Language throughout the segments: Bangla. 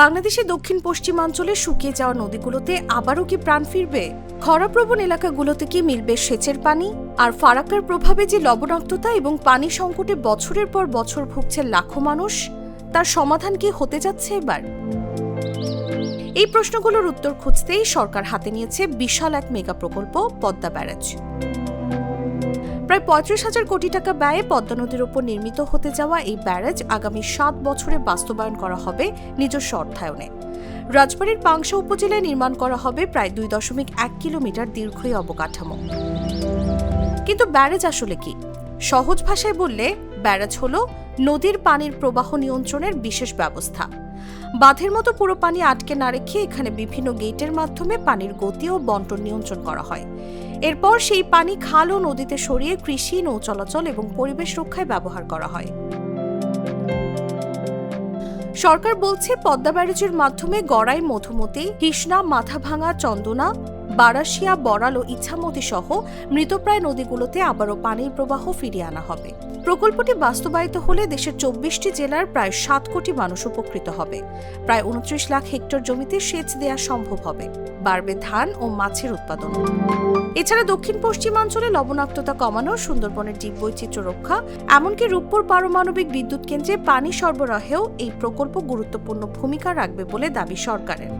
বাংলাদেশের দক্ষিণ পশ্চিমাঞ্চলে শুকিয়ে যাওয়া নদীগুলোতে আবারও কি প্রাণ ফিরবে? খরাপ্রবণ এলাকাগুলোতে কি মিলবে সেচের পানি? আর ফারাক্কার প্রভাবে যে লবণাক্ততা এবং পানি সংকটে বছরের পর বছর ভুগছে লাখো মানুষ, তার সমাধান কি হতে যাচ্ছে এবার? এই প্রশ্নগুলোর উত্তর খুঁজতেই সরকার হাতে নিয়েছে বিশাল এক মেগা প্রকল্প পদ্মা ব্যারাজ। প্রায় ৩৫,০০০ কোটি টাকা ব্যয়ে পদ্মা নদীর ওপর নির্মিত হতে যাওয়া এই ব্যারাজ আগামী ৭ বছরে বাস্তবায়ন করা হবে নিজস্ব অর্থায়নে। রাজবাড়ীর পাংশা উপজেলায় নির্মাণ করা হবে প্রায় ২.১ কিলোমিটার দীর্ঘ এই অবকাঠামো। কিন্তু ব্যারাজ আসলে কি? সহজ ভাষায় বললে ব্যারাজ হল নদীর পানির প্রবাহ নিয়ন্ত্রণের বিশেষ ব্যবস্থা। বাঁধের মতো পুরো পানি আটকে না রেখে এখানে বিভিন্ন গেটের মাধ্যমে পানির গতি ও বন্টন নিয়ন্ত্রণ করা হয়। এরপর সেই পানি খাল ও নদীতে সরিয়ে কৃষি, নৌ চলাচল এবং পরিবেশ রক্ষায় ব্যবহার করা হয়। সরকার বলছে পদ্মা ব্যারাজের মাধ্যমে গড়াই, মধুমতি, হিসনা, মাথাভাঙা, চন্দনা, বারাশিয়া, বড়াল ও ইছামতি সহ মৃতপ্রায় নদীগুলোতে আবারও পানির প্রবাহ ফিরিয়ে আনা হবে। প্রকল্পটি বাস্তবায়িত হলে দেশের ২৪টি জেলার প্রায় ৭ কোটি মানুষ উপকৃত হবে। প্রায় ২৯ লাখ হেক্টর জমিতে সেচ দেওয়া সম্ভব হবে। বাড়বে ধান ও মাছের উৎপাদন। এছাড়া দক্ষিণ পশ্চিমাঞ্চলে লবণাক্ততা কমানো, সুন্দরবনের জীববৈচিত্র্য রক্ষা, এমনকি রূপপুর পারমাণবিক বিদ্যুৎ কেন্দ্রে পানি সরবরাহেও এই প্রকল্প গুরুত্বপূর্ণ ভূমিকা রাখবে বলে দাবি সরকারের।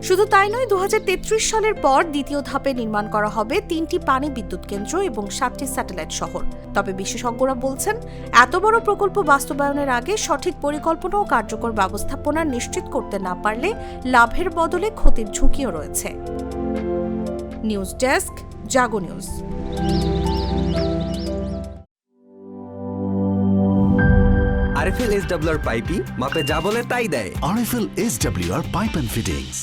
শুধু তাই নয়, ২০৩৩ সালের পর দ্বিতীয় ধাপে নির্মাণ করা হবে ৩টি পানি বিদ্যুৎ কেন্দ্র এবং ৭টি স্যাটেলাইট শহর। তবে বিশেষজ্ঞরা বলছেন, এত বড় প্রকল্প বাস্তবায়নের আগে সঠিক পরিকল্পনা ও কার্যকর ব্যবস্থাপনা নিশ্চিত করতে না পারলে লাভের বদলে ক্ষতির ঝুঁকিও রয়েছে। নিউজ ডেস্ক, জাগো নিউজ। RFL SWR পাইপি মাপে যা বলে তাই দেয়। RFL SWR Pipe and Fittings।